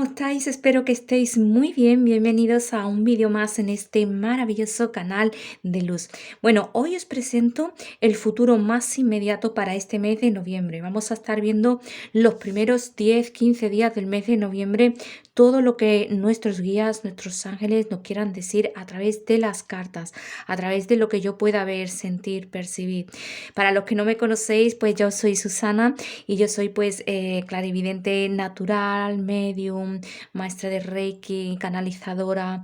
¿cómo estáis? Espero que estéis muy bien. Bienvenidos a un vídeo más en este maravilloso canal de luz. Bueno, hoy os presento el futuro más inmediato para este mes de noviembre. Vamos a estar viendo los primeros 10-15 días del mes de noviembre, todo lo que nuestros guías, nuestros ángeles nos quieran decir a través de las cartas, a través de lo que yo pueda ver, sentir, percibir. Para los que no me conocéis, pues yo soy Susana y yo soy pues clarividente natural, medium, maestra de Reiki, canalizadora,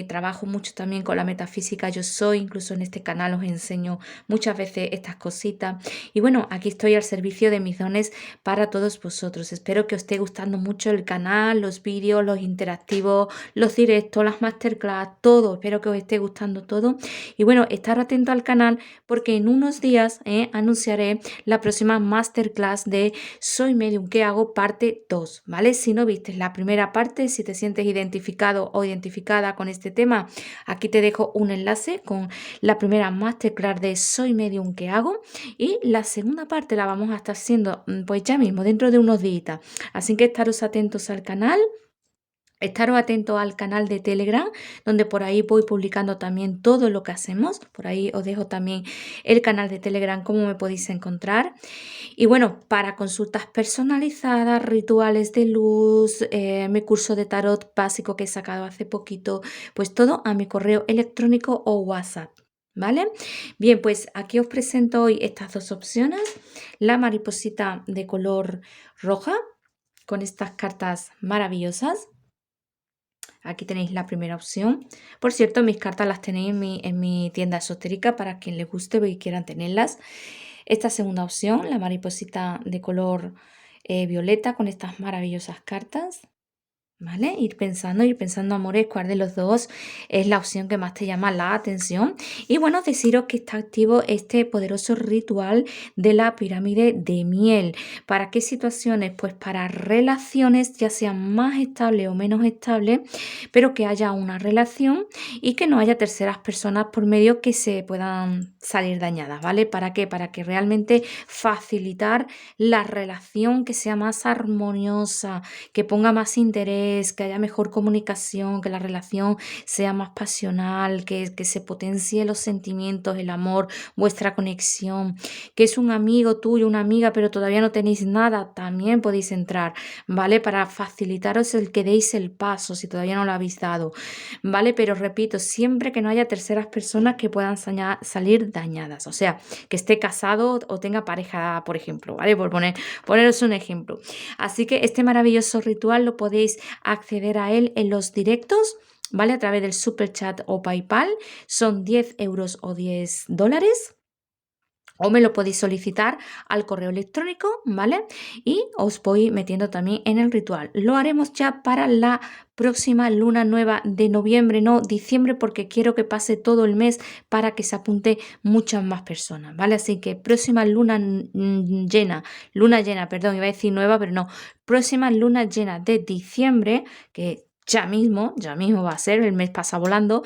trabajo mucho también con la metafísica, yo soy, incluso en este canal os enseño muchas veces estas cositas y bueno, aquí estoy al servicio de mis dones para todos vosotros. Espero que os esté gustando mucho el canal, los vídeos, los interactivos, los directos, las masterclass, todo, espero que os esté gustando todo y bueno, estar atento al canal porque en unos días anunciaré la próxima masterclass de Soy Medium, ¿qué hago? Parte 2, ¿vale? Si no viste la primera parte, si te sientes identificado o identificada con este tema, aquí te dejo un enlace con la primera masterclass de Soy Medium, ¿qué hago? Y la segunda parte la vamos a estar haciendo pues ya mismo, dentro de unos días. Así que estaros atentos al canal. Estaros atentos al canal de Telegram, donde por ahí voy publicando también todo lo que hacemos. Por ahí os dejo también el canal de Telegram, cómo me podéis encontrar. Y bueno, para consultas personalizadas, rituales de luz, mi curso de tarot básico que he sacado hace poquito, pues todo a mi correo electrónico o WhatsApp. ¿Vale? Bien, pues aquí os presento hoy estas dos opciones. La mariposita de color roja, con estas cartas maravillosas. Aquí tenéis la primera opción. Por cierto, mis cartas las tenéis en mi tienda esotérica para quien les guste y quieran tenerlas. Esta segunda opción, la mariposita de color violeta con estas maravillosas cartas. ¿Vale? Ir pensando, amores, cuál de los dos es la opción que más te llama la atención. Y bueno, deciros que está activo este poderoso ritual de la pirámide de miel. ¿Para qué situaciones? Pues para relaciones, ya sean más estables o menos estables, pero que haya una relación y que no haya terceras personas por medio que se puedan salir dañadas, ¿vale? ¿Para qué? Para que realmente facilitar la relación, que sea más armoniosa, que ponga más interés, que haya mejor comunicación, que la relación sea más pasional, que se potencie los sentimientos, el amor, vuestra conexión, que es un amigo tuyo, una amiga, pero todavía no tenéis nada, también podéis entrar, ¿vale? Para facilitaros el que deis el paso, si todavía no lo habéis dado, ¿vale? Pero repito, siempre que no haya terceras personas que puedan salir dañadas, o sea, que esté casado o tenga pareja, por ejemplo, ¿vale? Poneros un ejemplo. Así que este maravilloso ritual lo podéis acceder a él en los directos, ¿vale? A través del super chat o PayPal. Son 10 euros o $10. O me lo podéis solicitar al correo electrónico, ¿vale? Y os voy metiendo también en el ritual. Lo haremos ya para la próxima luna nueva de noviembre, no diciembre, porque quiero que pase todo el mes para que se apunte muchas más personas, ¿vale? Así que próxima luna llena, perdón, iba a decir nueva, pero no. Próxima luna llena de diciembre, que ya mismo va a ser, el mes pasa volando,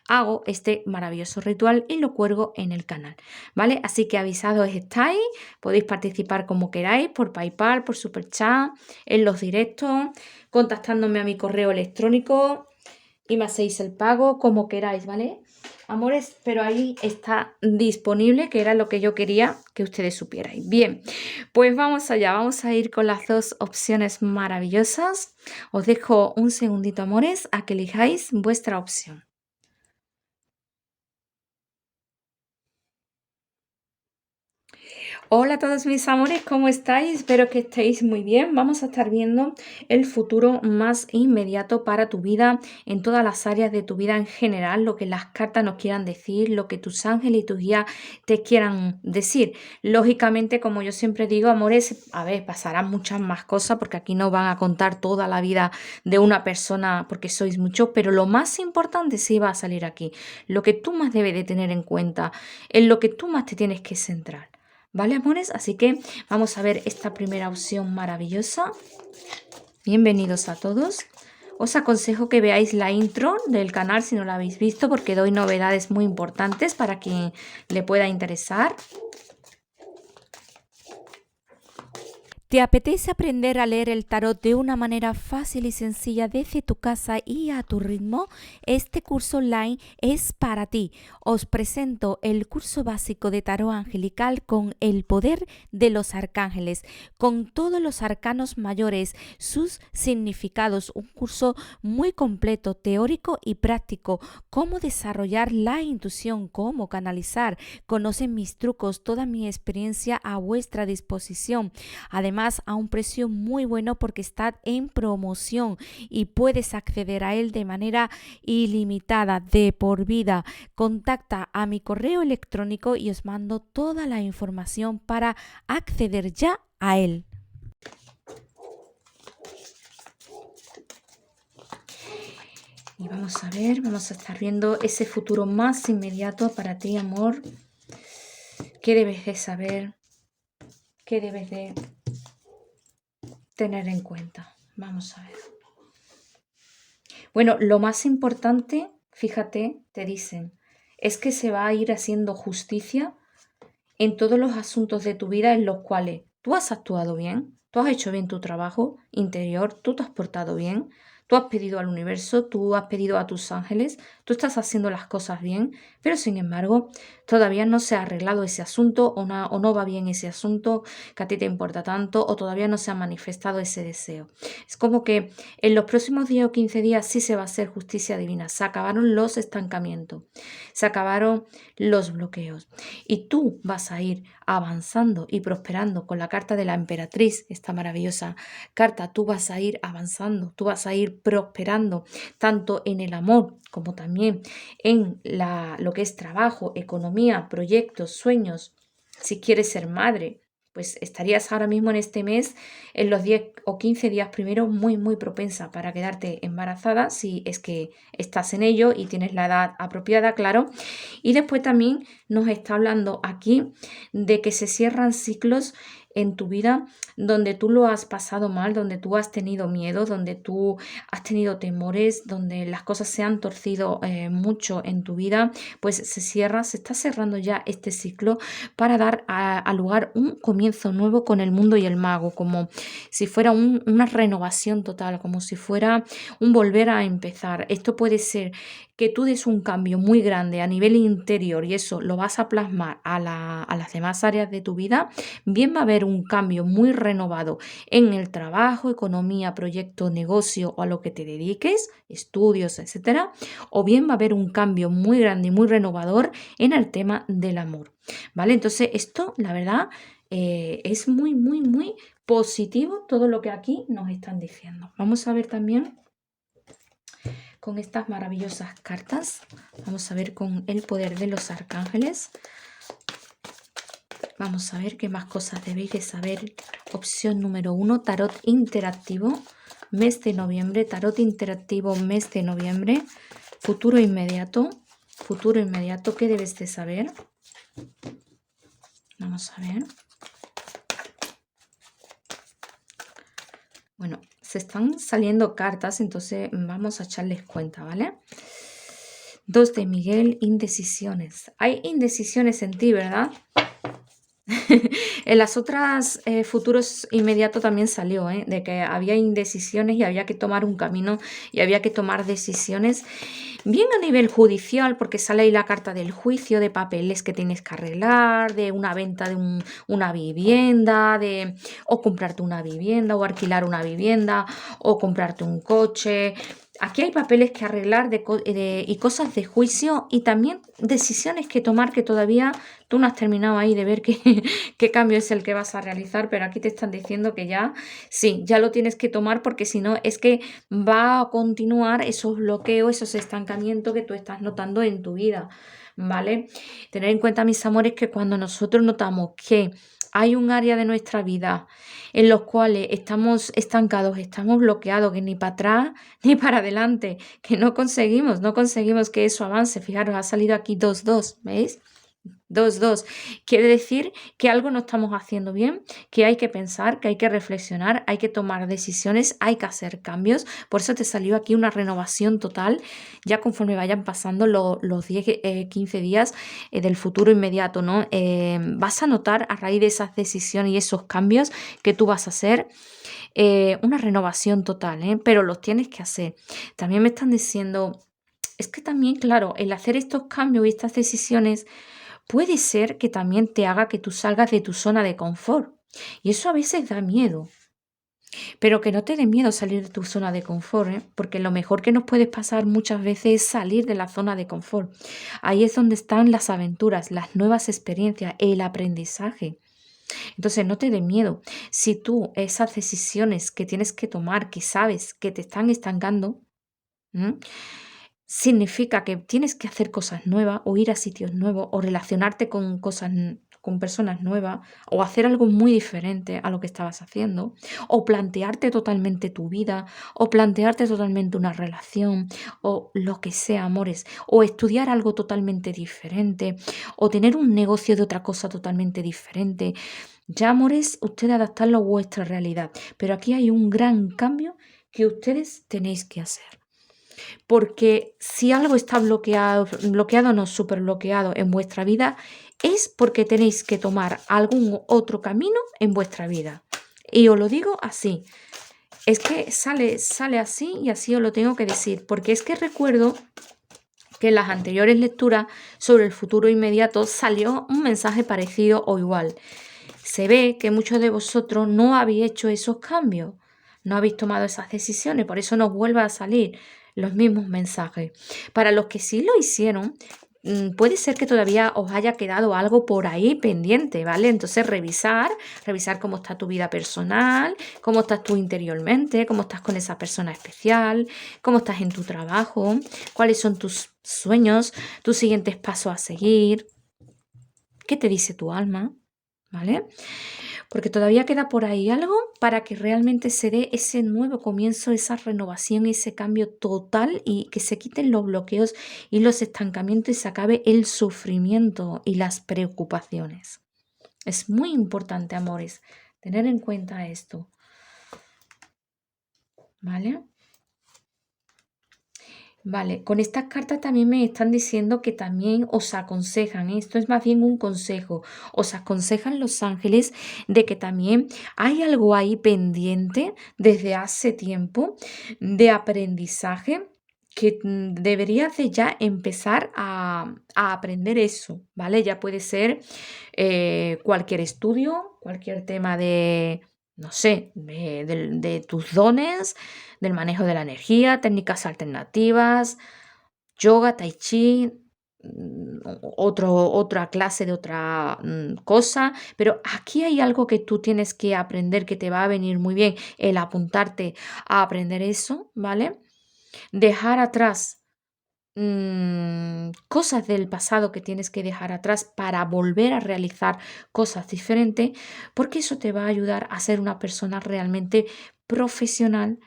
hago este maravilloso ritual y lo cuelgo en el canal, ¿vale? Así que avisados estáis, podéis participar como queráis, por PayPal, por Superchat, en los directos, contactándome a mi correo electrónico y me hacéis el pago como queráis, ¿vale? Amores, pero ahí está disponible, que era lo que yo quería que ustedes supierais. Bien, pues vamos allá, vamos a ir con las dos opciones maravillosas. Os dejo un segundito, amores, a que elijáis vuestra opción. Hola a todos mis amores, ¿cómo estáis? Espero que estéis muy bien. Vamos a estar viendo el futuro más inmediato para tu vida, en todas las áreas de tu vida en general, lo que las cartas nos quieran decir, lo que tus ángeles y tus guías te quieran decir. Lógicamente, como yo siempre digo, amores, a ver, pasarán muchas más cosas porque aquí no van a contar toda la vida de una persona porque sois muchos, pero lo más importante sí va a salir aquí. Lo que tú más debes de tener en cuenta, en lo que tú más te tienes que centrar. ¿Vale, amores? Así que vamos a ver esta primera opción maravillosa. Bienvenidos a todos. Os aconsejo que veáis la intro del canal si no la habéis visto porque doy novedades muy importantes para quien le pueda interesar. ¿Te apetece aprender a leer el tarot de una manera fácil y sencilla desde tu casa y a tu ritmo? Este curso online es para ti. Os presento el curso básico de tarot angelical con el poder de los arcángeles, con todos los arcanos mayores, sus significados, un curso muy completo, teórico y práctico, cómo desarrollar la intuición, cómo canalizar, conocen mis trucos, toda mi experiencia a vuestra disposición. Además, a un precio muy bueno porque está en promoción y puedes acceder a él de manera ilimitada, de por vida. Contacta a mi correo electrónico y os mando toda la información para acceder ya a él. Y vamos a ver, vamos a estar viendo ese futuro más inmediato para ti, amor. ¿Qué debes de saber? ¿Qué debes de tener en cuenta? Vamos a ver. Bueno, lo más importante, fíjate, te dicen, es que se va a ir haciendo justicia en todos los asuntos de tu vida en los cuales tú has actuado bien, tú has hecho bien tu trabajo interior, tú te has portado bien, tú has pedido al universo, tú has pedido a tus ángeles, tú estás haciendo las cosas bien, pero sin embargo todavía no se ha arreglado ese asunto o no va bien ese asunto que a ti te importa tanto o todavía no se ha manifestado ese deseo. Es como que en los próximos 10 o 15 días sí se va a hacer justicia divina, se acabaron los estancamientos, se acabaron los bloqueos y tú vas a ir avanzando y prosperando con la carta de la emperatriz, esta maravillosa carta. Tú vas a ir avanzando, tú vas a ir prosperando tanto en el amor como también en lo que es trabajo, economía, proyectos, sueños. Si quieres ser madre, pues estarías ahora mismo en este mes, en los 10 o 15 días primeros, muy propensa para quedarte embarazada, si es que estás en ello y tienes la edad apropiada, claro. Y después también nos está hablando aquí de que se cierran ciclos en tu vida donde tú lo has pasado mal, donde tú has tenido miedo, donde tú has tenido temores, donde las cosas se han torcido mucho en tu vida, pues se está cerrando ya este ciclo para dar a lugar un comienzo nuevo con el mundo y el mago, como si fuera una renovación total, como si fuera un volver a empezar. Esto puede ser que tú des un cambio muy grande a nivel interior y eso lo vas a plasmar a las demás áreas de tu vida. Bien va a haber un cambio muy renovado en el trabajo, economía, proyecto, negocio o a lo que te dediques, estudios, etcétera. O bien va a haber un cambio muy grande y muy renovador en el tema del amor, ¿vale? Entonces esto, la verdad, es muy positivo todo lo que aquí nos están diciendo. Vamos a ver también con estas maravillosas cartas. Vamos a ver con el poder de los arcángeles. Vamos a ver qué más cosas debéis de saber. Opción número 1, tarot interactivo, mes de noviembre. Tarot interactivo, mes de noviembre. Futuro inmediato. Futuro inmediato, ¿qué debes de saber? Vamos a ver. Bueno, se están saliendo cartas, entonces vamos a echarles cuenta, ¿vale? 2 de Miguel, indecisiones. Hay indecisiones en ti, ¿verdad? En las otras futuros inmediato también salió, de que había indecisiones y había que tomar un camino y había que tomar decisiones. Bien a nivel judicial, porque sale ahí la carta del juicio, de papeles que tienes que arreglar, de una venta de una vivienda, o comprarte una vivienda, o alquilar una vivienda, o comprarte un coche. Aquí hay papeles que arreglar y cosas de juicio y también decisiones que tomar que todavía tú no has terminado ahí de ver qué cambio es el que vas a realizar, pero aquí te están diciendo que ya, sí, ya lo tienes que tomar porque si no es que va a continuar esos bloqueos, esos estancamientos que tú estás notando en tu vida, ¿vale? Tener en cuenta, mis amores, que cuando nosotros notamos que hay un área de nuestra vida en los cuales estamos estancados, estamos bloqueados, que ni para atrás ni para adelante, que no conseguimos que eso avance. Fijaros, ha salido aquí 2-2, ¿veis? Dos. Quiere decir que algo no estamos haciendo bien, que hay que pensar, que hay que reflexionar, hay que tomar decisiones, hay que hacer cambios. Por eso te salió aquí una renovación total, ya conforme vayan pasando los 10, 15 días del futuro inmediato, ¿no? Vas a notar a raíz de esas decisiones y esos cambios que tú vas a hacer una renovación total, ¿eh? Pero los tienes que hacer. También me están diciendo, es que también, claro, el hacer estos cambios y estas decisiones puede ser que también te haga que tú salgas de tu zona de confort. Y eso a veces da miedo, pero que no te dé miedo salir de tu zona de confort, ¿eh? Porque lo mejor que nos puede pasar muchas veces es salir de la zona de confort. Ahí es donde están las aventuras, las nuevas experiencias, el aprendizaje. Entonces no te dé miedo. Si tú esas decisiones que tienes que tomar, que sabes que te están estancando, ¿m? Significa que tienes que hacer cosas nuevas o ir a sitios nuevos o relacionarte con con personas nuevas o hacer algo muy diferente a lo que estabas haciendo o plantearte totalmente tu vida o plantearte totalmente una relación o lo que sea, amores, o estudiar algo totalmente diferente o tener un negocio de otra cosa totalmente diferente. Ya, amores, ustedes adaptarlo a vuestra realidad, pero aquí hay un gran cambio que ustedes tenéis que hacer. Porque si algo está bloqueado no, súper bloqueado en vuestra vida, es porque tenéis que tomar algún otro camino en vuestra vida. Y os lo digo así, es que sale así y así os lo tengo que decir, porque es que recuerdo que en las anteriores lecturas sobre el futuro inmediato salió un mensaje parecido o igual. Se ve que muchos de vosotros no habéis hecho esos cambios, no habéis tomado esas decisiones, por eso nos vuelve a salir los mismos mensajes. Para los que sí lo hicieron, puede ser que todavía os haya quedado algo por ahí pendiente, ¿vale? Entonces revisar cómo está tu vida personal, cómo estás tú interiormente, cómo estás con esa persona especial, cómo estás en tu trabajo, cuáles son tus sueños, tus siguientes pasos a seguir, qué te dice tu alma, ¿vale? Porque todavía queda por ahí algo para que realmente se dé ese nuevo comienzo, esa renovación, ese cambio total y que se quiten los bloqueos y los estancamientos y se acabe el sufrimiento y las preocupaciones. Es muy importante, amores, tener en cuenta esto, ¿vale? Vale, con estas cartas también me están diciendo que también os aconsejan, ¿eh? Esto es más bien un consejo, os aconsejan los ángeles de que también hay algo ahí pendiente desde hace tiempo de aprendizaje que deberías de ya empezar a aprender eso, ¿vale? Ya puede ser cualquier estudio, cualquier tema de, no sé, de tus dones, del manejo de la energía, técnicas alternativas, yoga, tai chi, otra clase de otra cosa, pero aquí hay algo que tú tienes que aprender que te va a venir muy bien, el apuntarte a aprender eso, ¿vale? Dejar atrás cosas del pasado que tienes que dejar atrás para volver a realizar cosas diferentes, porque eso te va a ayudar a ser una persona realmente profesional,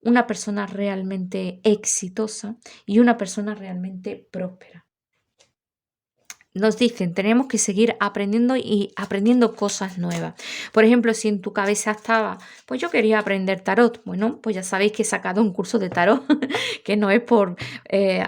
una persona realmente exitosa y una persona realmente próspera. Nos dicen, tenemos que seguir aprendiendo y aprendiendo cosas nuevas. Por ejemplo, si en tu cabeza estaba, pues yo quería aprender tarot, bueno, pues ya sabéis que he sacado un curso de tarot, que no es por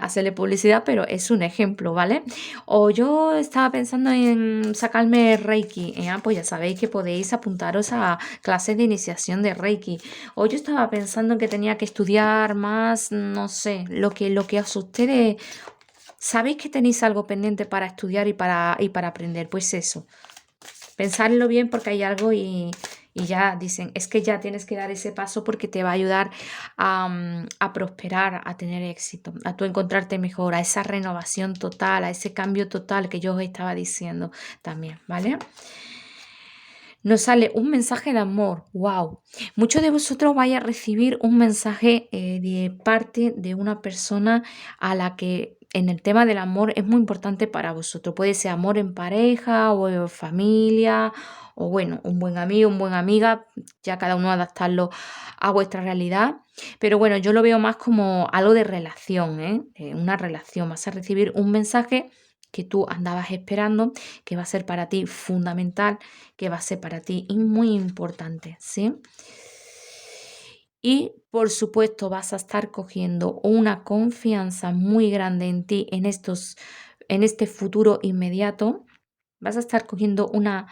hacerle publicidad, pero es un ejemplo, ¿vale? O yo estaba pensando en sacarme Reiki, pues ya sabéis que podéis apuntaros a clases de iniciación de Reiki. O yo estaba pensando que tenía que estudiar más, no sé, lo que a ustedes. ¿Sabéis que tenéis algo pendiente para estudiar y para aprender? Pues eso, pensadlo bien porque hay algo y ya dicen, es que ya tienes que dar ese paso porque te va a ayudar a prosperar, a tener éxito, a tú encontrarte mejor, a esa renovación total, a ese cambio total que yo os estaba diciendo también, ¿vale? Nos sale un mensaje de amor. ¡Wow! Muchos de vosotros vais a recibir un mensaje de parte de una persona a la que en el tema del amor es muy importante para vosotros. Puede ser amor en pareja o en familia o bueno, un buen amigo, una buena amiga, ya cada uno adaptarlo a vuestra realidad. Pero bueno, yo lo veo más como algo de relación, ¿eh? Una relación. Vas a recibir un mensaje que tú andabas esperando, que va a ser para ti fundamental, que va a ser para ti muy importante, ¿sí? Y por supuesto vas a estar cogiendo una confianza muy grande en ti en este futuro inmediato. Vas a estar cogiendo una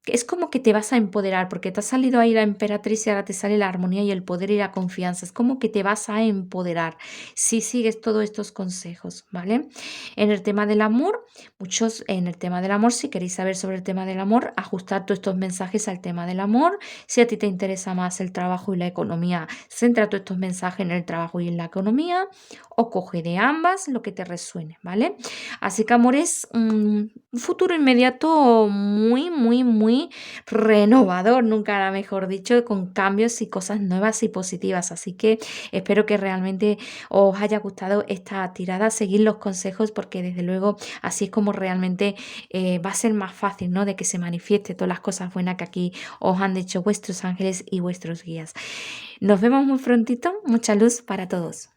es como que te vas a empoderar, porque te ha salido ahí la emperatriz y ahora te sale la armonía y el poder y la confianza. Es como que te vas a empoderar si sigues todos estos consejos, ¿vale? En el tema del amor, muchos en el tema del amor, si queréis saber sobre el tema del amor, ajustar todos estos mensajes al tema del amor. Si a ti te interesa más el trabajo y la economía, centra todos estos mensajes en el trabajo y en la economía, o coge de ambas lo que te resuene, ¿vale? Así que amor es un futuro inmediato muy, muy, muy renovador, nunca mejor dicho, con cambios y cosas nuevas y positivas. Así que espero que realmente os haya gustado esta tirada, seguir los consejos porque desde luego así es como realmente va a ser más fácil, ¿no? De que se manifieste todas las cosas buenas que aquí os han dicho vuestros ángeles y vuestros guías. Nos vemos muy prontito, mucha luz para todos.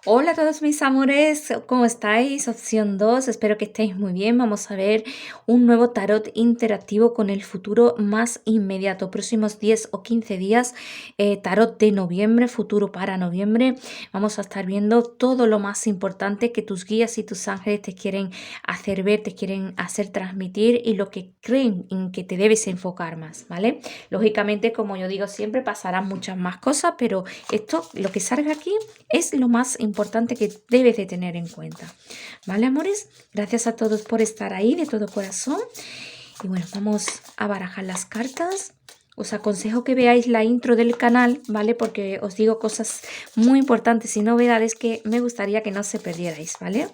Hola a todos mis amores, ¿cómo estáis? Opción 2. Espero que estéis muy bien. Vamos a ver un nuevo tarot interactivo con el futuro más inmediato, próximos 10 o 15 días, tarot de noviembre, futuro para noviembre. Vamos a estar viendo todo lo más importante que tus guías y tus ángeles te quieren hacer ver, te quieren hacer transmitir y lo que creen en que te debes enfocar más, ¿vale? Lógicamente, como yo digo siempre, pasarán muchas más cosas, pero esto, lo que salga aquí, es lo más importante que debes de tener en cuenta. ¿Vale, amores? Gracias a todos por estar ahí de todo corazón. Y bueno, vamos a barajar las cartas. Os aconsejo que veáis la intro del canal, ¿vale? Porque os digo cosas muy importantes y novedades que me gustaría que no se perdierais, ¿vale?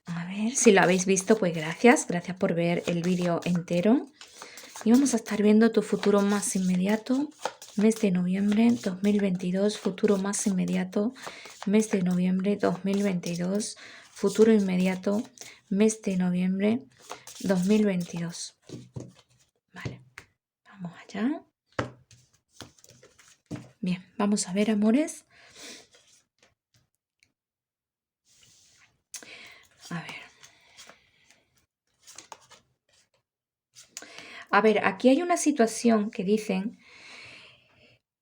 A ver, si lo habéis visto, pues gracias. Gracias por ver el vídeo entero. Y vamos a estar viendo tu futuro más inmediato, mes de noviembre 2022, futuro más inmediato, mes de noviembre 2022, futuro inmediato, mes de noviembre 2022. Vale, vamos allá. Bien, vamos a ver, amores. A ver. A ver, aquí hay una situación que dicen,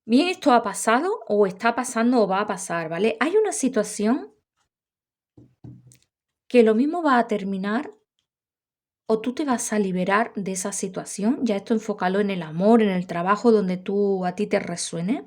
bien, esto ha pasado o está pasando o va a pasar, ¿vale? Hay una situación que lo mismo va a terminar o tú te vas a liberar de esa situación. Ya esto enfócalo en el amor, en el trabajo, donde a ti te resuene.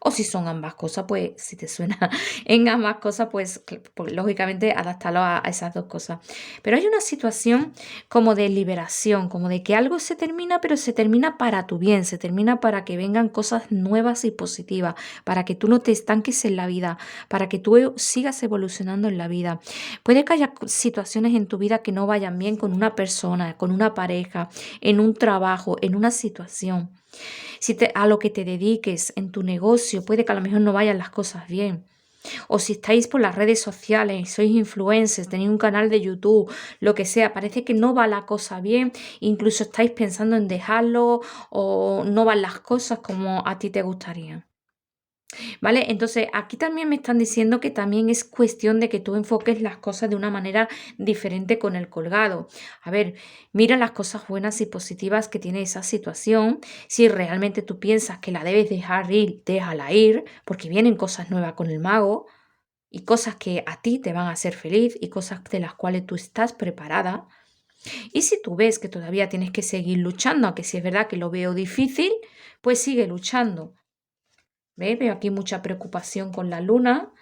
O si son ambas cosas, pues si te suena en ambas cosas, pues lógicamente adáptalo a esas dos cosas. Pero hay una situación como de liberación, como de que algo se termina, pero se termina para tu bien, se termina para que vengan cosas nuevas y positivas, para que tú no te estanques en la vida, para que tú sigas evolucionando en la vida. Puede que haya situaciones en tu vida que no vayan bien con una persona, con una pareja, en un trabajo, en una situación. A lo que te dediques en tu negocio, puede que a lo mejor no vayan las cosas bien. O si estáis por las redes sociales, sois influencers, tenéis un canal de YouTube, lo que sea, parece que no va la cosa bien, incluso estáis pensando en dejarlo o no van las cosas como a ti te gustaría. ¿Vale? Entonces, aquí también me están diciendo que también es cuestión de que tú enfoques las cosas de una manera diferente con el colgado. A ver, mira las cosas buenas y positivas que tiene esa situación. Si realmente tú piensas que la debes dejar ir, déjala ir, porque vienen cosas nuevas con el mago y cosas que a ti te van a hacer feliz y cosas de las cuales tú estás preparada. Y si tú ves que todavía tienes que seguir luchando, aunque si es verdad que lo veo difícil, pues sigue luchando. ¿Ve? Veo aquí mucha preocupación con la luna,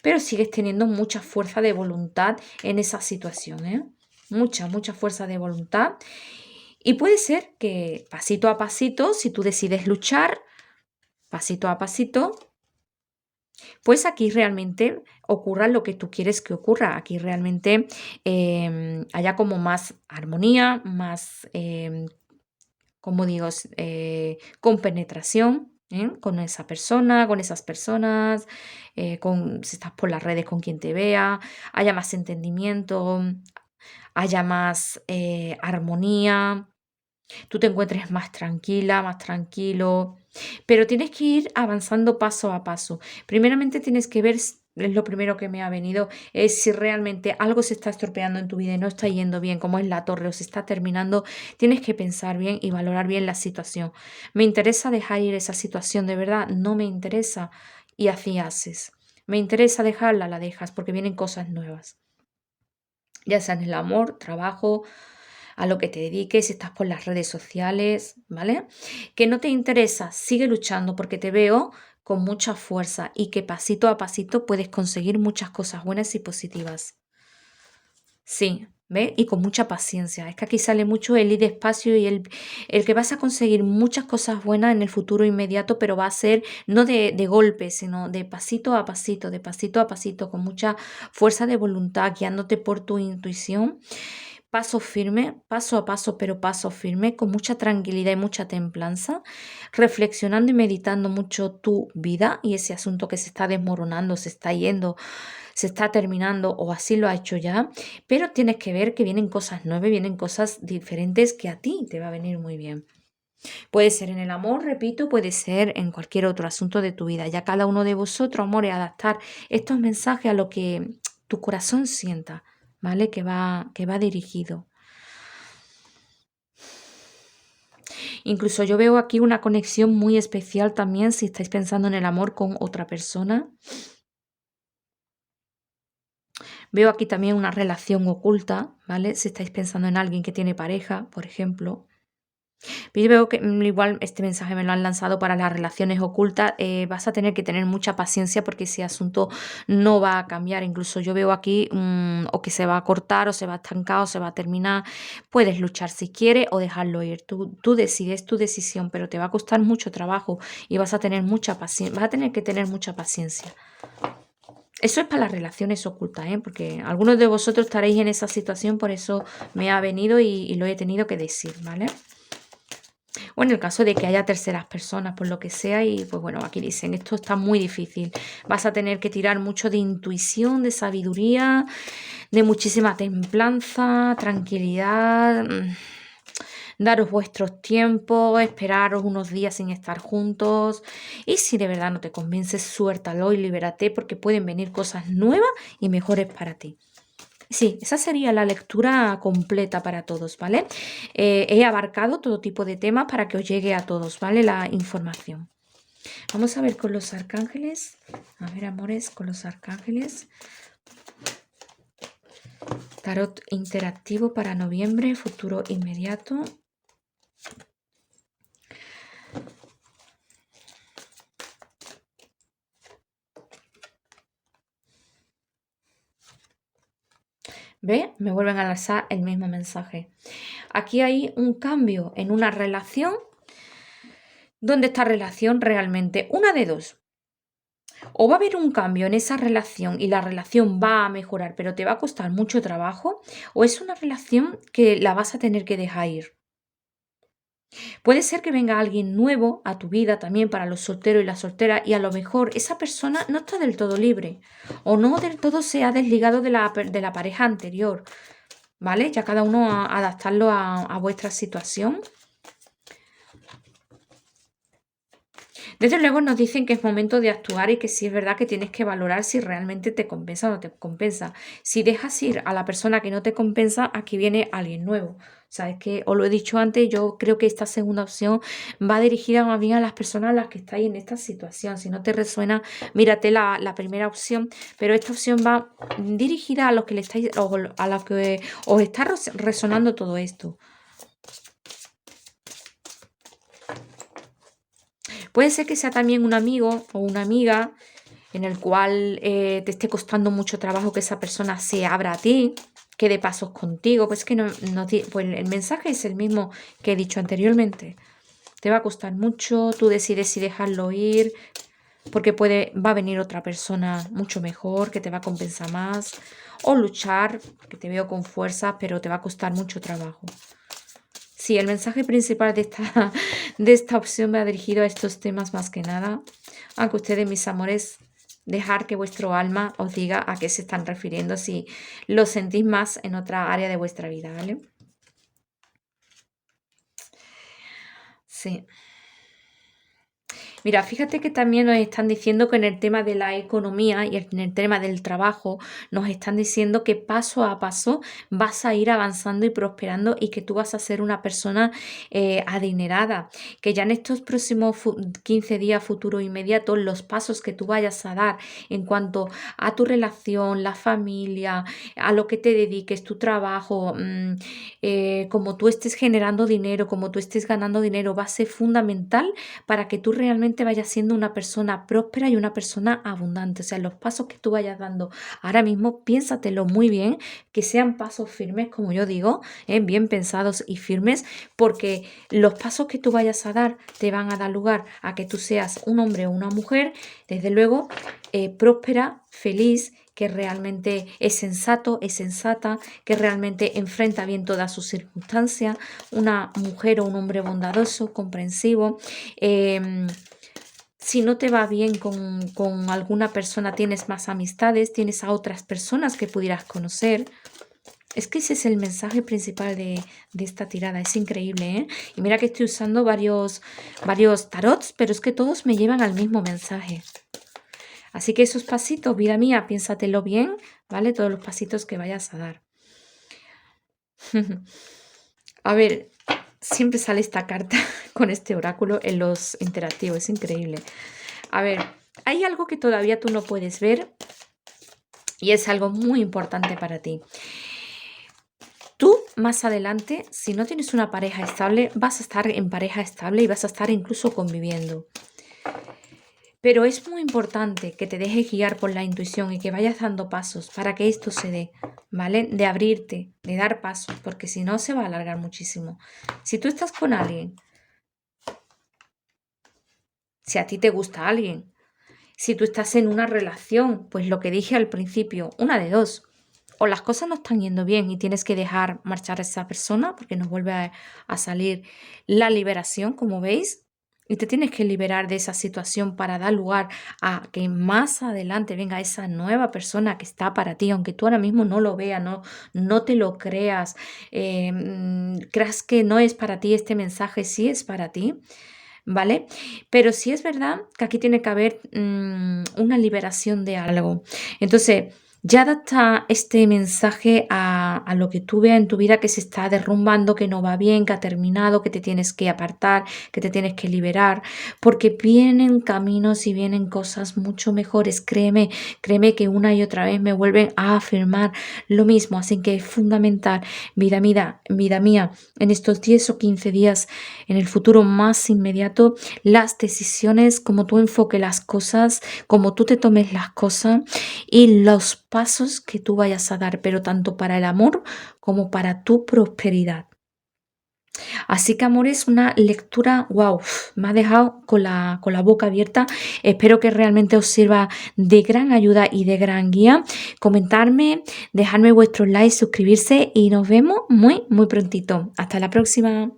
pero sigues teniendo mucha fuerza de voluntad en esa situación, ¿eh? Mucha, mucha fuerza de voluntad. Y puede ser que pasito a pasito, si tú decides luchar, pasito a pasito, pues aquí realmente ocurra lo que tú quieres que ocurra. Aquí realmente haya como más armonía, más, como digo, con penetración. Con esa persona, con esas personas, si estás por las redes con quien te vea, haya más entendimiento, haya más armonía, tú te encuentres más tranquila, más tranquilo, pero tienes que ir avanzando paso a paso. Primeramente tienes que ver, es lo primero que me ha venido, es si realmente algo se está estropeando en tu vida y no está yendo bien, como es la torre o se está terminando, tienes que pensar bien y valorar bien la situación. ¿Me interesa dejar ir esa situación de verdad? No me interesa y así haces. ¿Me interesa dejarla? La dejas porque vienen cosas nuevas. Ya sea en el amor, trabajo, a lo que te dediques, si estás por las redes sociales, ¿vale? Que no te interesa, sigue luchando porque te veo con mucha fuerza y que pasito a pasito puedes conseguir muchas cosas buenas y positivas. Sí, ¿ves? Y con mucha paciencia. Es que aquí sale mucho el ir despacio y el que vas a conseguir muchas cosas buenas en el futuro inmediato, pero va a ser no de golpe, sino de pasito a pasito, con mucha fuerza de voluntad, guiándote por tu intuición. Paso firme, paso a paso, pero paso firme, con mucha tranquilidad y mucha templanza, reflexionando y meditando mucho tu vida y ese asunto que se está desmoronando, se está yendo, se está terminando o así lo ha hecho ya, pero tienes que ver que vienen cosas nuevas, vienen cosas diferentes que a ti te va a venir muy bien. Puede ser en el amor, repito, puede ser en cualquier otro asunto de tu vida. Ya cada uno de vosotros, amores, adaptar estos mensajes a lo que tu corazón sienta, ¿vale? Que va dirigido. Incluso yo veo aquí una conexión muy especial también si estáis pensando en el amor con otra persona. Veo aquí también una relación oculta, ¿vale? Si estáis pensando en alguien que tiene pareja, por ejemplo. Pero yo veo que igual este mensaje me lo han lanzado para las relaciones ocultas. Vas a tener que tener mucha paciencia porque ese asunto no va a cambiar. Incluso yo veo aquí o que se va a cortar o se va a estancar o se va a terminar. Puedes luchar si quieres o dejarlo ir. Tú decides tu decisión, pero te va a costar mucho trabajo y vas a tener mucha paciencia. Vas a tener que tener mucha paciencia. Eso es para las relaciones ocultas, ¿eh? Porque algunos de vosotros estaréis en esa situación, por eso me ha venido y lo he tenido que decir, ¿vale? O en el caso de que haya terceras personas, por lo que sea, y pues bueno, aquí dicen, esto está muy difícil. Vas a tener que tirar mucho de intuición, de sabiduría, de muchísima templanza, tranquilidad. Daros vuestros tiempos, esperaros unos días sin estar juntos. Y si de verdad no te convences, suéltalo y libérate porque pueden venir cosas nuevas y mejores para ti. Sí, esa sería la lectura completa para todos, ¿vale? He abarcado todo tipo de temas para que os llegue a todos, ¿vale? La información. Vamos a ver con los arcángeles. A ver, amores, con los arcángeles. Tarot interactivo para noviembre, futuro inmediato. ¿Ve? Me vuelven a lanzar el mismo mensaje. Aquí hay un cambio en una relación. ¿Dónde esta relación realmente? Una de dos. O va a haber un cambio en esa relación y la relación va a mejorar, pero te va a costar mucho trabajo, o es una relación que la vas a tener que dejar ir. Puede ser que venga alguien nuevo a tu vida también para los solteros y las solteras y a lo mejor esa persona no está del todo libre o no del todo se ha desligado de la pareja anterior, ¿vale? Ya cada uno adaptarlo a vuestra situación. Desde luego nos dicen que es momento de actuar y que sí es verdad que tienes que valorar si realmente te compensa o no te compensa. Si dejas ir a la persona que no te compensa, aquí viene alguien nuevo. O sea, es que os lo he dicho antes, yo creo que esta segunda opción va dirigida más bien a las personas a las que estáis en esta situación. Si no te resuena, mírate la primera opción, pero esta opción va dirigida a los que le estáis, o a los que os está resonando todo esto. Puede ser que sea también un amigo o una amiga en el cual te esté costando mucho trabajo que esa persona se abra a ti, que dé pasos contigo. Pues que pues el mensaje es el mismo que he dicho anteriormente. Te va a costar mucho, tú decides si dejarlo ir, porque va a venir otra persona mucho mejor, que te va a compensar más, o luchar, que te veo con fuerza, pero te va a costar mucho trabajo. Sí, el mensaje principal de esta opción me ha dirigido a estos temas más que nada. Aunque ustedes, mis amores, dejar que vuestro alma os diga a qué se están refiriendo si lo sentís más en otra área de vuestra vida, ¿vale? Sí. Mira, fíjate que también nos están diciendo que en el tema de la economía y en el tema del trabajo, nos están diciendo que paso a paso vas a ir avanzando y prosperando y que tú vas a ser una persona adinerada, que ya en estos próximos 15 días, futuro inmediato, los pasos que tú vayas a dar en cuanto a tu relación, la familia, a lo que te dediques, tu trabajo, como tú estés generando dinero, como tú estés ganando dinero, va a ser fundamental para que tú realmente vayas siendo una persona próspera y una persona abundante. O sea, los pasos que tú vayas dando ahora mismo, piénsatelo muy bien, que sean pasos firmes, como yo digo, bien pensados y firmes, porque los pasos que tú vayas a dar te van a dar lugar a que tú seas un hombre o una mujer, desde luego, próspera, feliz, que realmente es sensato, es sensata, que realmente enfrenta bien todas sus circunstancias, una mujer o un hombre bondadoso, comprensivo. Em, si no te va bien con alguna persona, tienes más amistades, tienes a otras personas que pudieras conocer. Es que ese es el mensaje principal de esta tirada, es increíble, ¿eh? Y mira que estoy usando varios tarots, pero es que todos me llevan al mismo mensaje. Así que esos pasitos, vida mía, piénsatelo bien, ¿vale? Todos los pasitos que vayas a dar. A ver, siempre sale esta carta con este oráculo en los interactivos, es increíble. A ver, hay algo que todavía tú no puedes ver y es algo muy importante para ti. Tú más adelante, si no tienes una pareja estable, vas a estar en pareja estable y vas a estar incluso conviviendo. Pero es muy importante que te dejes guiar por la intuición y que vayas dando pasos para que esto se dé, ¿vale? De abrirte, de dar pasos, porque si no se va a alargar muchísimo. Si tú estás con alguien, si a ti te gusta alguien, si tú estás en una relación, pues lo que dije al principio, una de dos. O las cosas no están yendo bien y tienes que dejar marchar a esa persona porque nos vuelve a salir la liberación, como veis, y te tienes que liberar de esa situación para dar lugar a que más adelante venga esa nueva persona que está para ti, aunque tú ahora mismo no lo veas, no te lo creas, creas que no es para ti este mensaje, sí es para ti. ¿Vale? Pero sí es verdad que aquí tiene que haber una liberación de algo. Entonces, ya adapta este mensaje a lo que tú veas en tu vida que se está derrumbando, que no va bien, que ha terminado, que te tienes que apartar, que te tienes que liberar, porque vienen caminos y vienen cosas mucho mejores. Créeme, créeme que una y otra vez me vuelven a afirmar lo mismo. Así que es fundamental, vida mía, en estos 10 o 15 días, en el futuro más inmediato, las decisiones, como tú enfoques las cosas, como tú te tomes las cosas y los pasos que tú vayas a dar, pero tanto para el amor como para tu prosperidad. Así que, amor, es una lectura, wow, me ha dejado con la boca abierta. Espero que realmente os sirva de gran ayuda y de gran guía. Comentarme, dejarme vuestros likes, suscribirse y nos vemos muy, muy prontito. Hasta la próxima.